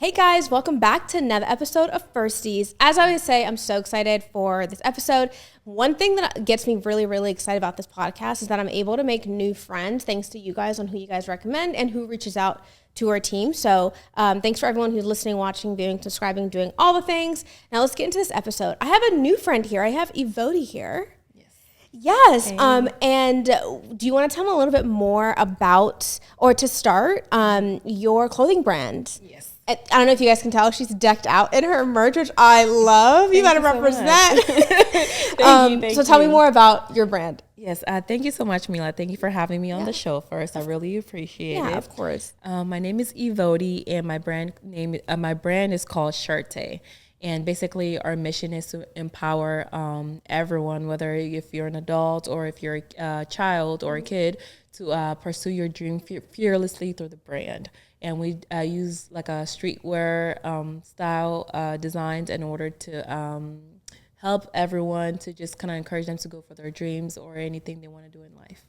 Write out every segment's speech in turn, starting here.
Hey guys, welcome back to another episode of Firsties. As I always say, I'm so excited for this episode. One thing that gets me really, really excited about this podcast is that I'm able to make new friends thanks to you guys on who you guys recommend and who reaches out to our team. So thanks for everyone who's listening, watching, viewing, subscribing, doing all the things. Now let's get into this episode. I have a new friend here. I have Evodie here. Yes. Hey. And do you want to tell me a little bit more about, or to start, your clothing brand? Yes. I don't know if you guys can tell, she's decked out in her merch, which I love. You gotta represent. Thank you. So tell me more about your brand. Yes. Thank you so much, Mila. Thank you for having me on the show first. I really appreciate it. Yeah, of course. My name is Evodie, and my brand is called CHIRTE. And basically, our mission is to empower everyone, whether if you're an adult or if you're a child or a kid, to pursue your dream fearlessly through the brand. And we use like a streetwear style designs in order to help everyone, to just kind of encourage them to go for their dreams or anything they want to do in life.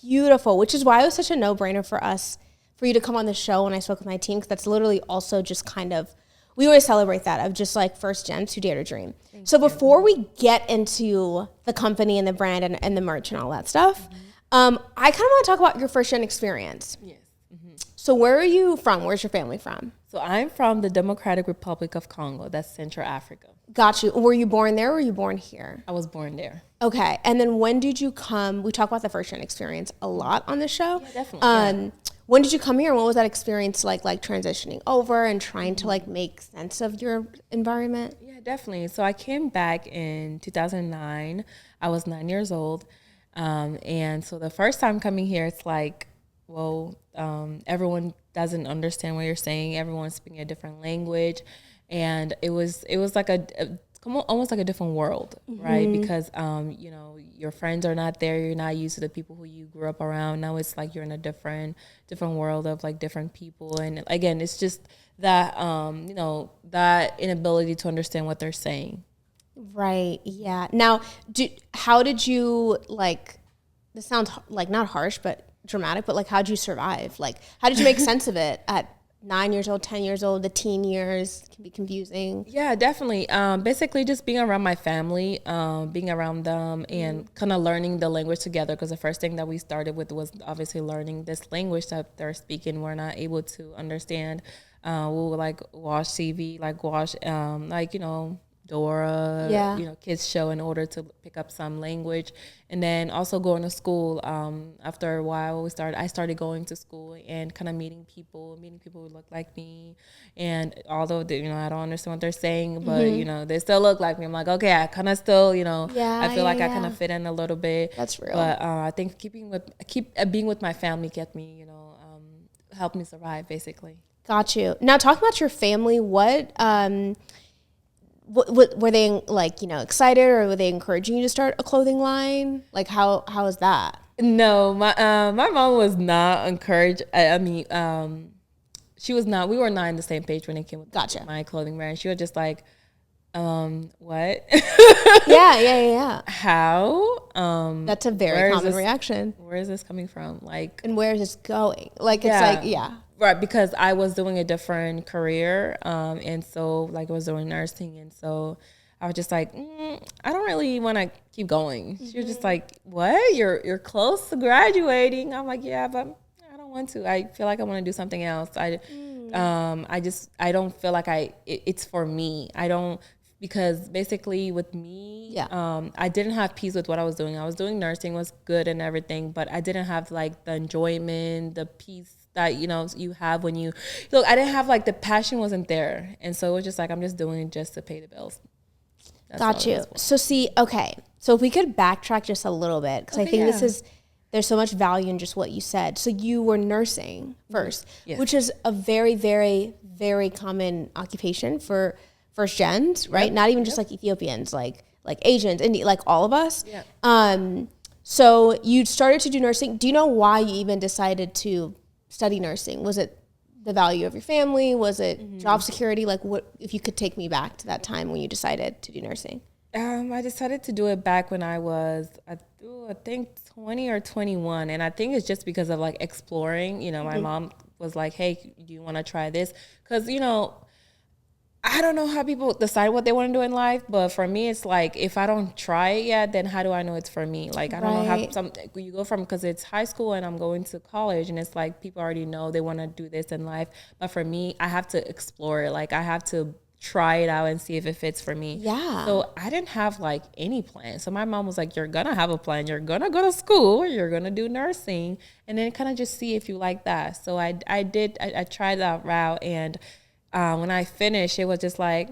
Beautiful, which is why it was such a no-brainer for us, for you to come on the show when I spoke with my team, because that's literally also just kind of, we always celebrate that, of just like first gens who dare to dream. So before we get into the company and the brand and the merch and all that stuff, I kind of want to talk about your first gen experience. Yes. So where are you from? Where's your family from? So I'm from the Democratic Republic of Congo. That's Central Africa. Got you. Were you born there or were you born here? I was born there. Okay. And then when did you come? We talk about the first gen experience a lot on the show. Yeah, definitely. When did you come here? What was that experience like transitioning over and trying to like make sense of your environment? Yeah, definitely. So I came back in 2009. I was 9 years old. And so the first time coming here, it's like, well, everyone doesn't understand what you're saying. Everyone's speaking a different language. And it was like almost like a different world, right? Because, your friends are not there. You're not used to the people who you grew up around. Now it's like you're in a different world of like different people. And again, it's just that, that inability to understand what they're saying. Right. Yeah. Now, how did you this sounds like not harsh, but dramatic, but like, how'd you survive? Like, how did you make sense of it at 9 years old, 10 years old? The teen years can be confusing. Yeah, definitely. Basically just being around my family, being around them and kind of learning the language together. Because the first thing that we started with was obviously learning this language that they're speaking. We're not able to understand. We'll like watch TV, Dora, kids show in order to pick up some language. And then also going to school. After a while, I started going to school and kind of meeting people who look like me. And although I don't understand what they're saying, but they still look like me. I'm like, okay, I kind of still, I feel like I kind of fit in a little bit. That's real. But I think being with my family kept me, helped me survive basically. Got you. Now talk about your family. What were they excited, or were they encouraging you to start a clothing line? Like how is that? No, my mom was not encouraged. She was not. We were not on the same page when it came with my clothing brand. She was just like, what? Yeah. How? That's a very common reaction. Where is this coming from? And where is this going? Right, because I was doing a different career, and so I was doing nursing, and so I was just like, I don't really want to keep going. She was just like, what? You're close to graduating. I'm like, yeah, but I don't want to. I feel like I want to do something else. I don't feel like it's for me. I don't, because basically with me, I didn't have peace with what I was doing. I was doing nursing, was good and everything, but I didn't have the enjoyment, the peace that you have when you look. I didn't have the passion wasn't there, and so it was just like, I'm just doing it just to pay the bills. Got you. So so if we could backtrack just a little bit, because I think there's so much value in just what you said. So you were nursing first, which is a very, very, very common occupation for first gens, right? Not even just Ethiopians, like Asians, Indian, like all of us. So you started to do nursing. Do you know why you even decided to study nursing? Was it the value of your family? Was it job security? Like, what, if you could take me back to that time when you decided to do nursing? I decided to do it back when I was, I think 20 or 21. And I think it's just because of exploring, my mom was like, hey, do you want to try this? Because, I don't know how people decide what they want to do in life, but for me, it's like, if I don't try it yet, then how do I know it's for me? Like, I don't know how you go from, because it's high school and I'm going to college, and it's like people already know they want to do this in life. But for me, I have to explore it. Like, I have to try it out and see if it fits for me. Yeah. So I didn't have like any plan. So my mom was like, you're going to have a plan. You're going to go to school. You're going to do nursing, and then kind of just see if you like that. So I tried that route, and when I finished, it was just like,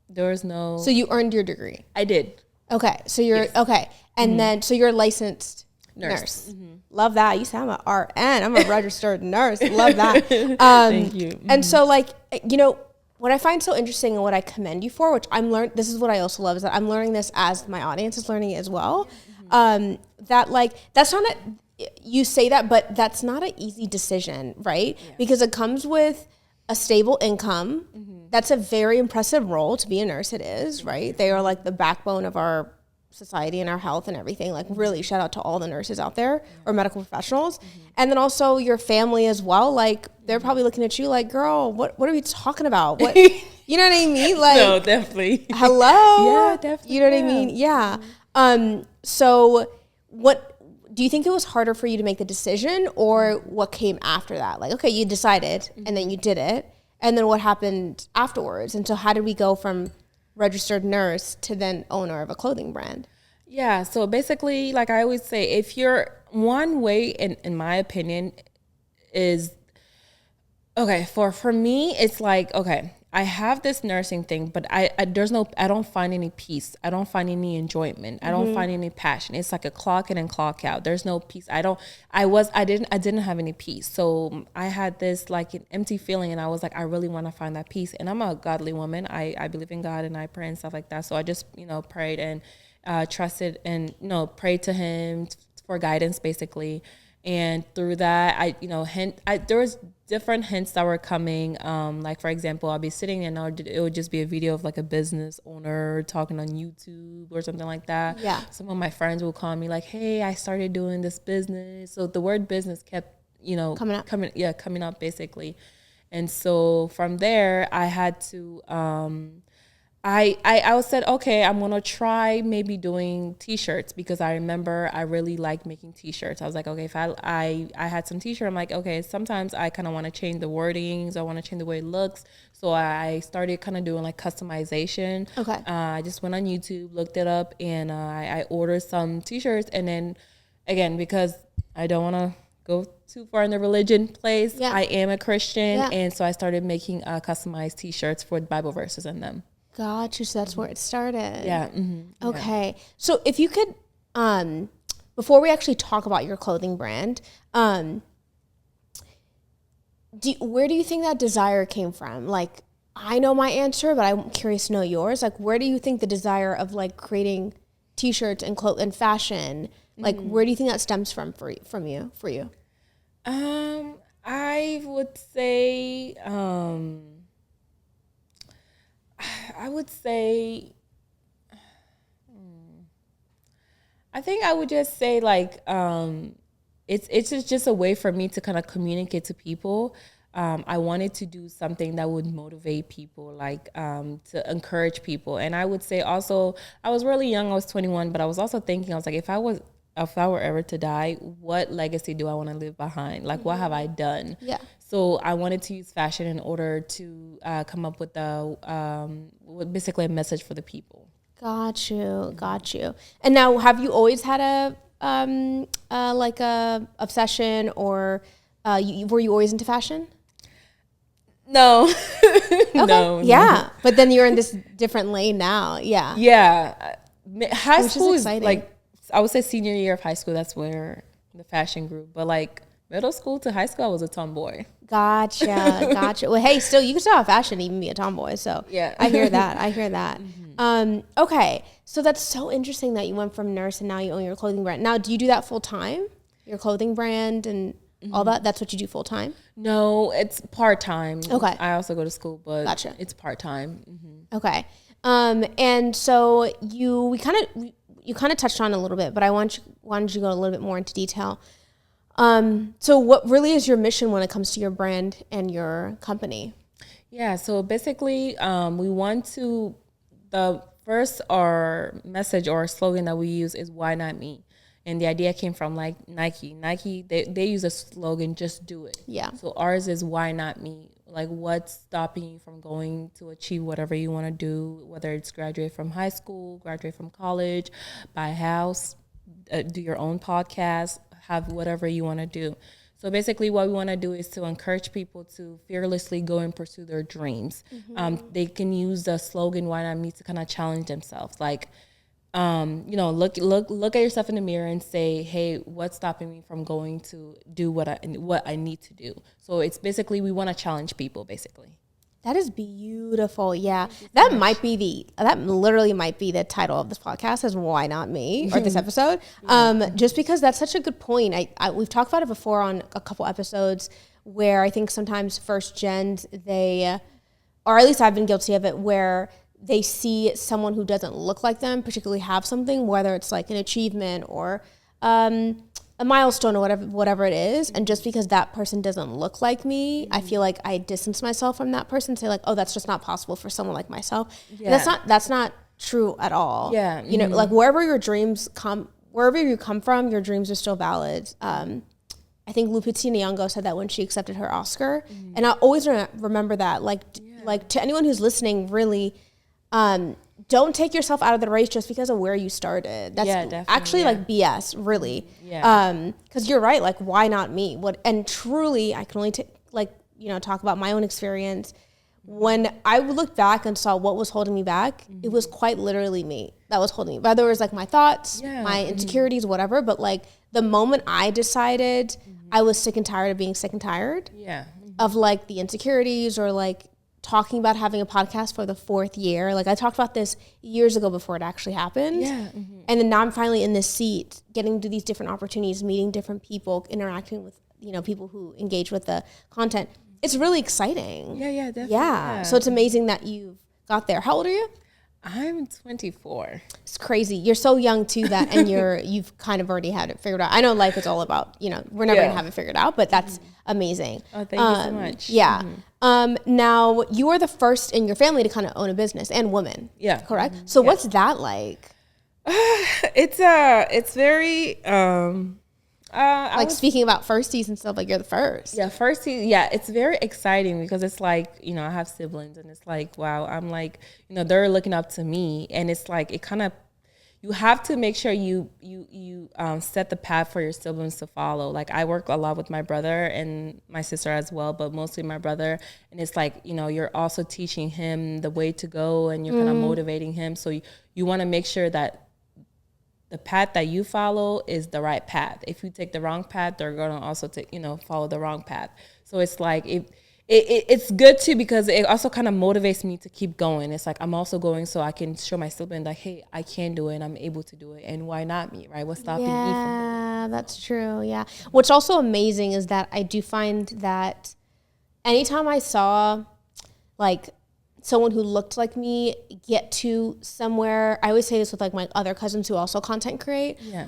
there was no. So you earned your degree? I did. Okay. So you're, okay. And then, so you're a licensed nurse. Love that. You sound like RN. I'm a registered nurse. Love that. Thank you. And so, like, you know, what I find so interesting and what I commend you for, which this is what I also love, is that I'm learning this as my audience is learning it as well. That, like, that's not you say that, but that's not an easy decision, right? Yeah. Because it comes with a stable income. That's a very impressive role to be a nurse. It is, right? They are like the backbone of our society and our health and everything. Like, really shout out to all the nurses out there, or medical professionals. And then also your family as well. Like, they're probably looking at you like, girl, what are we talking about? What, you know what I mean? Like, no, definitely. Hello. Yeah, definitely. You know what I mean? Yeah. So what, do you think it was harder for you to make the decision, or what came after that? Like, okay, you decided and then you did it. And then what happened afterwards? And so how did we go from registered nurse to then owner of a clothing brand? Yeah. So basically, like I always say, if you're one way, in my opinion, is, okay, for me, it's like, okay, I have this nursing thing, but I don't find any peace. I don't find any enjoyment. I don't find any passion. It's like a clock in and clock out. There's no peace. I didn't have any peace. So I had this like an empty feeling, and I was like, I really want to find that peace. And I'm a godly woman. I believe in God, and I pray and stuff like that. So I just, prayed and trusted, and, prayed to him for guidance, basically. And through that, there was different hints that were coming. Like, for example, I'll be sitting and it would just be a video of like a business owner talking on YouTube or something like that. Yeah. Some of my friends will call me like, hey, I started doing this business. So the word business kept, coming up basically. And so from there, I had to, I said, okay, I'm going to try maybe doing T-shirts, because I remember I really like making T-shirts. I was like, okay, if I had some T-shirt, I'm like, okay, sometimes I kind of want to change the wordings. I want to change the way it looks. So I started kind of doing like customization. Okay. I just went on YouTube, looked it up, and I ordered some T-shirts. And then again, because I don't want to go too far in the religion place, I am a Christian. And so I started making customized T-shirts for Bible verses in them. Got you. So that's where it started. Yeah. Okay. Yeah. So if you could, before we actually talk about your clothing brand, where do you think that desire came from? Like, I know my answer, but I'm curious to know yours. Like, where do you think the desire of like creating T-shirts and and fashion, like, where do you think that stems from for you? I would say, I think I would just say like, it's just a way for me to kind of communicate to people. I wanted to do something that would motivate people, like to encourage people. And I would say also, I was really young, I was 21, but I was also thinking, I was like, if I were ever to die, what legacy do I want to leave behind? Like, what have I done? Yeah. So I wanted to use fashion in order to come up with basically a message for the people. Got you. And now, have you always had a obsession, or were you always into fashion? No. Okay. No. Yeah. But then you're in this different lane now. Yeah. Yeah. High school is exciting. like, I would say senior year of high school, that's where the fashion grew. But like middle school to high school, I was a tomboy. Gotcha. Well, hey, still, you can still have fashion and even be a tomboy. So yeah, I hear that. Okay. So that's so interesting that you went from nurse and now you own your clothing brand. Now, do you do that full time? Your clothing brand and all that? That's what you do full time? No, it's part time. Okay. I also go to school, but gotcha. It's part time. Mm-hmm. Okay. And so you kind of touched on it a little bit, but I wanted you to go a little bit more into detail. So what really is your mission when it comes to your brand and your company? Yeah, so basically, we want to, the first our message or slogan that we use is "Why not me?" And the idea came from like Nike. They use a slogan, "Just do it." Yeah. So ours is "Why not me?" Like, what's stopping you from going to achieve whatever you want to do, whether it's graduate from high school, graduate from college, buy a house, do your own podcast, have whatever you want to do. So basically what we want to do is to encourage people to fearlessly go and pursue their dreams. They can use the slogan, "Why not me?" to kind of challenge themselves. Like, look at yourself in the mirror and say, hey, what's stopping me from going to do what I need to do? So it's basically, we want to challenge people, basically. That is beautiful. Yeah. That literally might be the title of this podcast, is "Why Not Me?" or this episode. Just because that's such a good point. We've talked about it before on a couple episodes, where I think sometimes first gens, or at least I've been guilty of it, where they see someone who doesn't look like them particularly have something, whether it's like an achievement or a milestone or whatever it is. And just because that person doesn't look like me, I feel like I distance myself from that person, say like, oh, that's just not possible for someone like myself. Yeah. And that's not true at all. Yeah. You know, like wherever you come from, your dreams are still valid. I think Lupita Nyong'o said that when she accepted her Oscar. And I always remember that, like to anyone who's listening, really, don't take yourself out of the race just because of where you started. That's actually like BS, really. Yeah. Because you're right. Like, why not me? And truly, I can only talk about my own experience. When I looked back and saw what was holding me back, it was quite literally me that was holding me. Whether it was like my thoughts, my insecurities, whatever. But like the moment I decided I was sick and tired of being sick and tired of like the insecurities, or like talking about having a podcast for the 4th year. Like I talked about this years ago before it actually happened. Yeah. And then now I'm finally in this seat, getting to these different opportunities, meeting different people, interacting with, people who engage with the content. It's really exciting. Yeah, definitely. Yeah. So it's amazing that you've got there. How old are you? I'm 24. It's crazy. You're so young too, and you've kind of already had it figured out. I know life is all about, we're never going to have it figured out, but that's amazing. Oh, thank you so much. Yeah. Now you are the first in your family to kind of own a business, and woman. Yeah. Correct? So what's that like? It's very, speaking about firsties and stuff, like you're the first. Yeah, firsties. Yeah, it's very exciting because it's like, I have siblings, and it's like, wow, I'm like, they're looking up to me, and it's like, it kind of, you have to make sure you set the path for your siblings to follow. Like I work a lot with my brother and my sister as well, but mostly my brother. And it's like, you're also teaching him the way to go, and you're kind of motivating him. So you want to make sure that the path that you follow is the right path. If you take the wrong path, they're going to also follow the wrong path. So it's like, it's good too, because it also kind of motivates me to keep going. It's like, I'm also going so I can show my sibling like, hey, I can do it and I'm able to do it. And why not me, right? What's stopping me from doing it? Yeah, that's true. Yeah. What's also amazing is that I do find that anytime I saw like someone who looked like me get to somewhere, I always say this with like my other cousins who also content create. Yeah.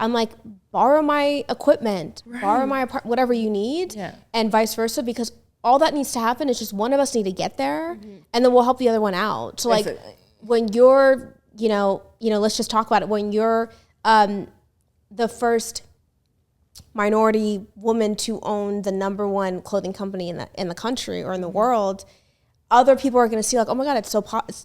I'm like, borrow my equipment, borrow my whatever you need, and vice versa, because all that needs to happen is just one of us need to get there, and then we'll help the other one out. So like when you're, let's just talk about it. When you're the first minority woman to own the #1 clothing company in the country or in the world, other people are going to see like, oh my God, it's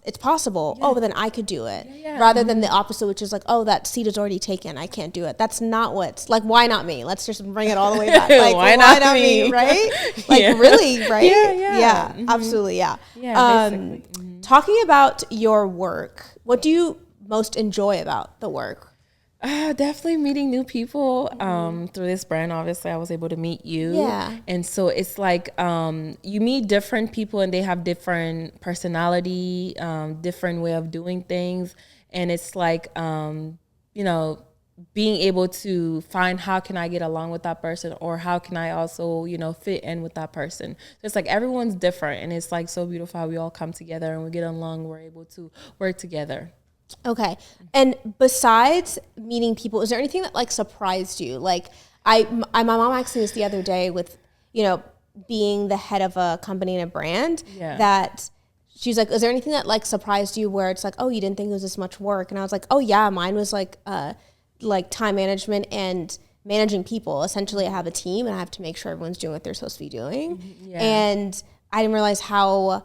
it's possible. Yeah. Oh, but then I could do it. Yeah. Rather than the opposite, which is like, oh, that seat is already taken. I can't do it. That's not what's like, why not me? Let's just bring it all the way back. Like, why not me? Right? Like really, right? Yeah. Absolutely. Yeah. Talking about your work, what do you most enjoy about the work? Definitely meeting new people through this brand. Obviously, I was able to meet you. Yeah. And so it's like you meet different people, and they have different personality, different way of doing things. And it's like, being able to find how can I get along with that person, or how can I also, fit in with that person. So it's like everyone's different, and it's like so beautiful how we all come together and we get along. We're able to work together. Okay. And besides meeting people, is there anything that like surprised you? Like my mom asked me this the other day with, being the head of a company and a brand that she's like, is there anything that like surprised you where it's like, oh, you didn't think it was this much work? And I was like, oh yeah, mine was like time management and managing people. Essentially I have a team and I have to make sure everyone's doing what they're supposed to be doing. And I didn't realize how,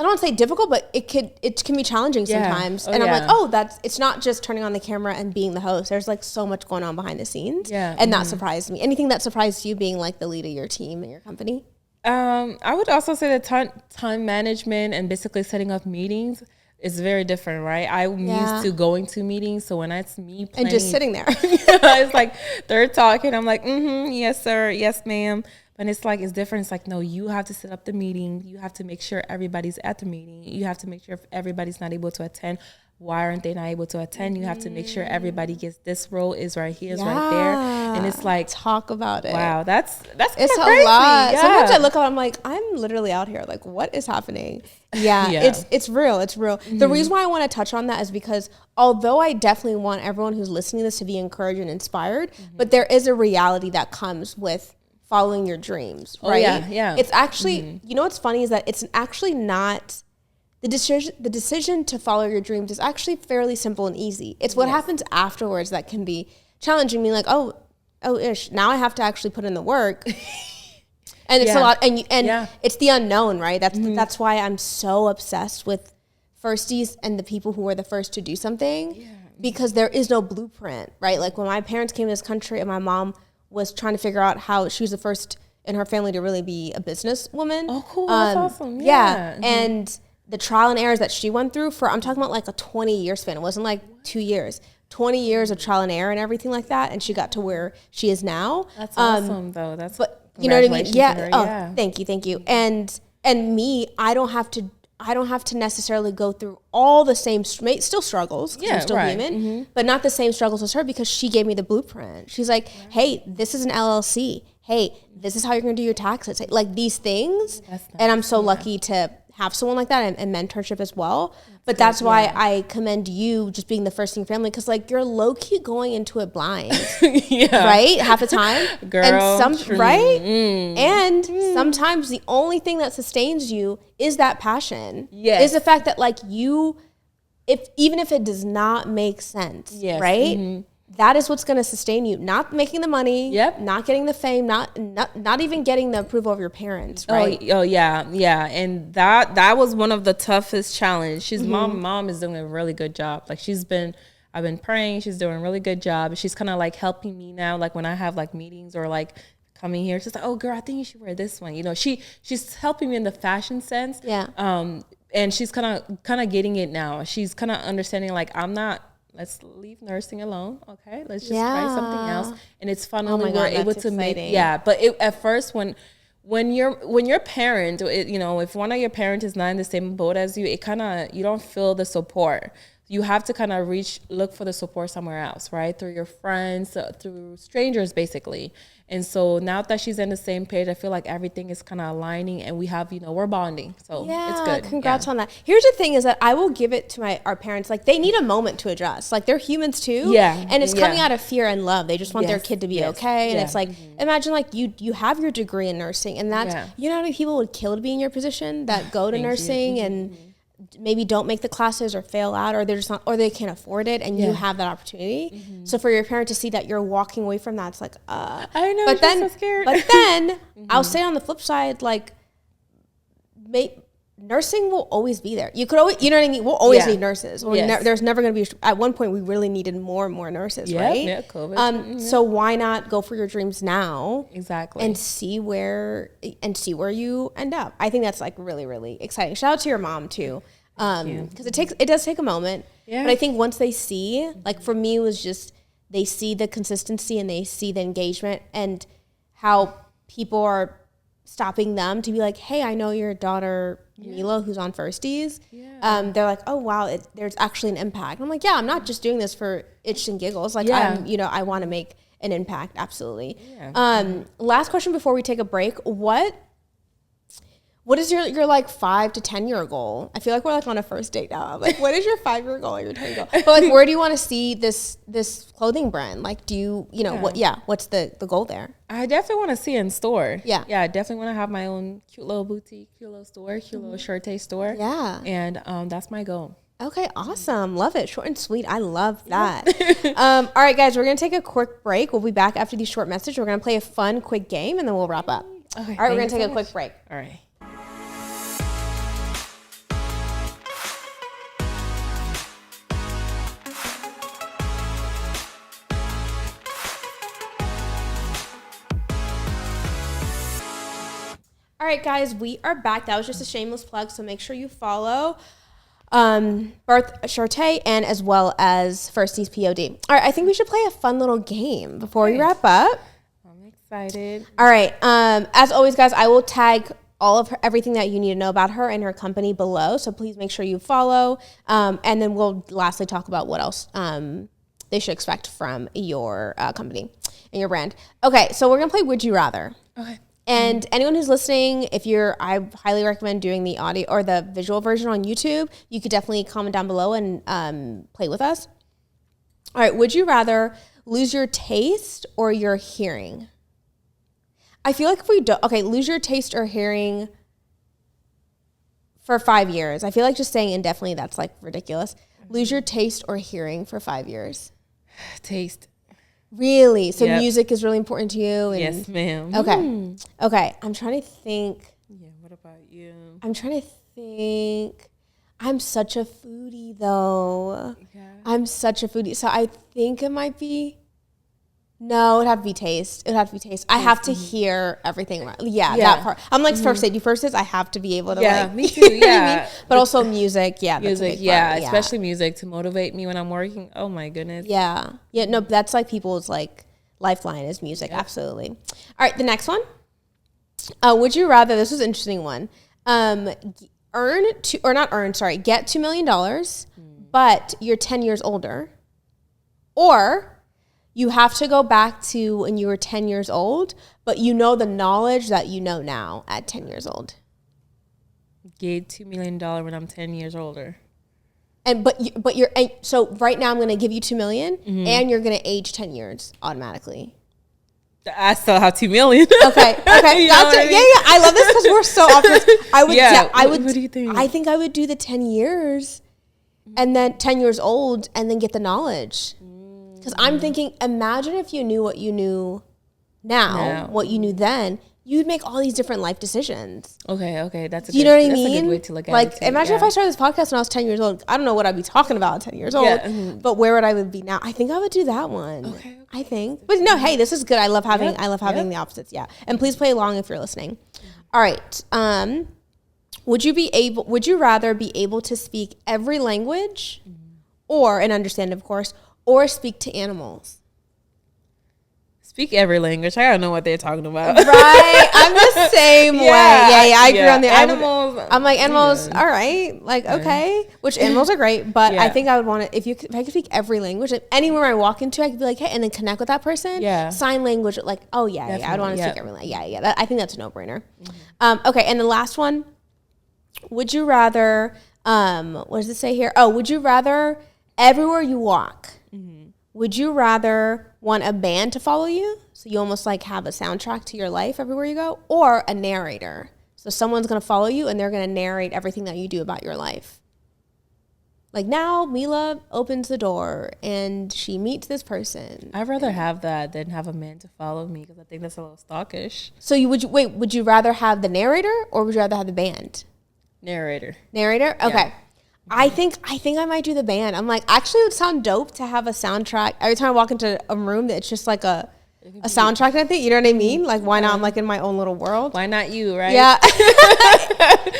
I don't want to say difficult, but it can be challenging sometimes. And I'm like, it's not just turning on the camera and being the host. There's like so much going on behind the scenes. And that surprised me. Anything that surprised you being like the lead of your team and your company? I would also say that time management and basically setting up meetings is very different, right? I'm used to going to meetings. So when it's me planning. And just sitting there. It's like they're talking. I'm like, yes, sir. Yes, ma'am. And it's like, it's different. It's like, no, you have to set up the meeting. You have to make sure everybody's at the meeting. You have to make sure if everybody's not able to attend, why aren't they not able to attend? You have to make sure everybody gets this role is right here, is right there. And it's like, talk about it. Wow, that's it's crazy. A lot. Yeah. Sometimes I look up, I'm like, I'm literally out here. Like, what is happening? It's real. It's real. The reason why I want to touch on that is because although I definitely want everyone who's listening to this to be encouraged and inspired, but there is a reality that comes with following your dreams, right? It's actually, you know what's funny is that it's actually not, the decision to follow your dreams is actually fairly simple and easy. It's what happens afterwards that can be challenging. Me like, ish, now I have to actually put in the work. And it's a lot, and it's the unknown, right? That's why I'm so obsessed with firsties and the people who were the first to do something, because there is no blueprint, right? Like when my parents came to this country and my mom was trying to figure out how she was the first in her family to really be a businesswoman. Oh, cool. That's awesome. And the trial and errors that she went through I'm talking about like a 20-year span. It wasn't like 2 years. 20 years of trial and error and everything like that. And she got to where she is now. That's awesome though. But you know what I mean? Yeah. Thank you. And me, I don't have to necessarily go through all the same, still struggles, because I'm still human, but not the same struggles as her, because she gave me the blueprint. She's like, hey, this is an LLC. Hey, this is how you're going to do your taxes. Like these things. And I'm so lucky to have someone like that and mentorship as well. But that's why I commend you just being the first in your family, because like you're low key going into it blind, right? Half the time, girl, and right? And sometimes the only thing that sustains you is that passion. Is the fact that like even if it does not make sense, right? That is what's going to sustain you. Not making the money, not getting the fame, not even getting the approval of your parents, right? Oh yeah. And that was one of the toughest challenges. Mom is doing a really good job. Like I've been praying, she's doing a really good job. She's kind of like helping me now, like when I have like meetings or like coming here, she's like, oh girl, I think you should wear this one. You know, she's helping me in the fashion sense. And she's kind of getting it now. She's kind of understanding like let's leave nursing alone. Okay, let's just try something else. And it's fun when we're able to make. But at first when your parent, if one of your parents is not in the same boat as you, you don't feel the support. You have to kind of look for the support somewhere else, right? Through your friends, through strangers, basically. And so now that she's in the same page, I feel like everything is kind of aligning, and we have, we're bonding. So it's good. Congrats on that. Here's the thing is that I will give it to our parents. Like they need a moment to adjust. Like they're humans too. And it's coming out of fear and love. They just want their kid to be okay. And it's like, imagine like you have your degree in nursing, and that's, you know how many people would kill to be in your position that go to nursing and maybe don't make the classes or fail out, or they're just not, or they can't afford it, and you have that opportunity. So for your parent to see that you're walking away from that, it's like, I know, but then, so scared. But then I'll say on the flip side, like, nursing will always be there. You could always, you know what I mean? We'll always need nurses. There's never going to be, at one point we really needed more and more nurses, right? Yeah, COVID. So why not go for your dreams now? Exactly. And see where you end up. I think that's like really, really exciting. Shout out to your mom too. Because it does take a moment. But I think once they see, like for me, it was just, they see the consistency and they see the engagement and how people are stopping them to be like, hey, I know your daughter Mila, who's on Firsties. They're like, oh wow, there's actually an impact. I'm like, yeah, I'm not just doing this for itch and giggles. Like I want to make an impact. Absolutely. Last question before we take a break. What What is your like 5 to 10 year goal? I feel like we're like on a first date now. I'm like, what is your 5-year goal or your 10-year goal? But like, where do you want to see this clothing brand? Like, do you know, what's the goal there? I definitely want to see it in store. Yeah. Yeah, I definitely want to have my own cute little boutique, cute little store, cute little CHIRTE store. Yeah. And that's my goal. Okay, awesome. Love it. Short and sweet. I love that. All right, guys, we're going to take a quick break. We'll be back after these short messages. We're going to play a fun, quick game, and then we'll wrap up. Okay, all right, we're going to take a quick break. All right. All right, guys, we are back. That was just a shameless plug, so make sure you follow CHIRTE and as well as Firsties POD. All right, I think we should play a fun little game before we wrap up. I'm excited. All right, as always, guys, I will tag all of everything that you need to know about her and her company below, so please make sure you follow, and then we'll lastly talk about what else they should expect from your company and your brand. Okay, so we're going to play Would You Rather. Okay. And anyone who's listening, I highly recommend doing the audio or the visual version on YouTube. You could definitely comment down below and play with us. All right, would you rather lose your taste or your hearing? I feel like if we don't, lose your taste or hearing for 5 years. I feel like just saying indefinitely, that's like ridiculous. Lose your taste or hearing for 5 years. Taste. Really? So music is really important to you? And yes, ma'am. Okay. Okay. I'm trying to think. Yeah, what about you? I'm trying to think. I'm such a foodie, though. Yeah. I'm such a foodie. So I think it might be. No, it would have to be taste. It would have to be taste. I have to hear everything. Yeah, that part. I'm like first aid. You first is I have to be able to me too. Yeah. You know what I mean? But also music. Yeah. Music. Yeah. Especially music to motivate me when I'm working. Oh my goodness. Yeah. Yeah. No, that's like people's like lifeline is music. Yep. Absolutely. All right. The next one. Would you rather, this was an interesting one. Get $2 million, but you're 10 years older, or you have to go back to when you were 10 years old, but you know the knowledge that you know now at 10 years old. Get $2 million when I'm 10 years older. So right now I'm going to give you $2 million, and you're going to age 10 years automatically. I still have $2 million. Okay. Gotcha. I mean? Yeah. I love this because we're so off this. What do you think? I think I would do the 10 years and then 10 years old and then get the knowledge. Because I'm thinking, imagine if you knew what you knew now, what you knew then, you'd make all these different life decisions. Okay. That's a good way to look at it. Like, imagine if I started this podcast when I was 10 years old. I don't know what I'd be talking about at 10 years old, but where would I be now? I think I would do that one. Okay. I think. But no, hey, this is good. I love having the opposites. Yeah. And please play along if you're listening. All right. Would you rather be able to speak every language and understand, of course, or speak to animals? Speak every language. I don't know what they're talking about. Right. I'm the same way. Yeah. I agree on the animals. I'm like, animals, all right. Like, okay. Which animals are great, but I think I would want to, if I could speak every language, like anywhere I walk into, I could be like, hey, and then connect with that person. Yeah. Sign language, like, oh, yeah. I'd want to speak every language. Yeah. I think that's a no-brainer. Okay. And the last one, would you rather, what does it say here? Oh, would you rather everywhere you walk, would you rather want a band to follow you, so you almost like have a soundtrack to your life everywhere you go, or a narrator? So someone's going to follow you and they're going to narrate everything that you do about your life. Like, now Mila opens the door and she meets this person. I'd rather have that than have a man to follow me, because I think that's a little stalkish. So would you rather have the narrator or would you rather have the band? Narrator? Okay. Yeah. I think I might do the band. I'm like, actually it would sound dope to have a soundtrack. Every time I walk into a room, that it's just like a soundtrack, I think. You know what I mean? Like, why not? I'm like in my own little world. Why not you, right? Yeah.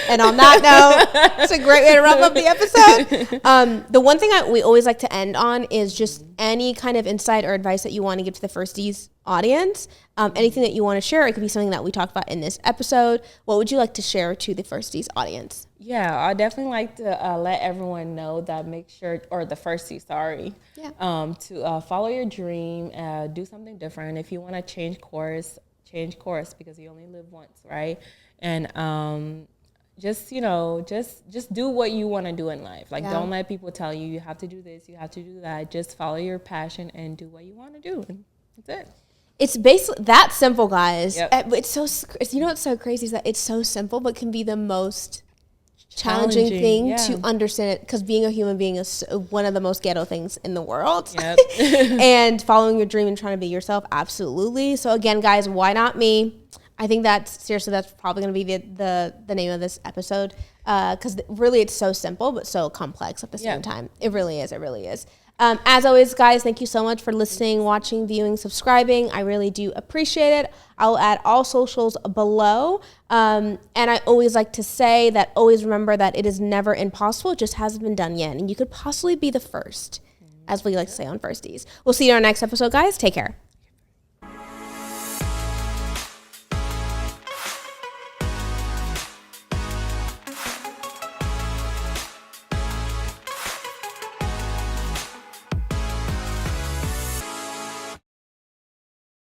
And on that note, it's a great way to wrap up the episode. The one thing we always like to end on is just any kind of insight or advice that you want to give to the Firsties audience. Anything that you want to share. It could be something that we talked about in this episode. What would you like to share to the Firsties audience? Yeah, I definitely like to let everyone know that the Firsties, to follow your dream, do something different. If you want to change course, because you only live once, right? And just do what you want to do in life. Like, don't let people tell you, you have to do this, you have to do that. Just follow your passion and do what you want to do. And that's it. It's basically that simple, guys. Yep. It's what's so crazy is that it's so simple, but can be the most challenging thing to understand it, because being a human being is one of the most ghetto things in the world. Yep. And following your dream and trying to be yourself, absolutely. So again, guys, why not me? I think that's probably going to be the name of this episode, because really it's so simple but so complex at the same time. It really is. As always, guys, thank you so much for listening, watching, viewing, subscribing. I really do appreciate it. I'll add all socials below. And I always like to say that always remember that it is never impossible. It just hasn't been done yet. And you could possibly be the first, as we like to say on Firsties. We'll see you in our next episode, guys. Take care.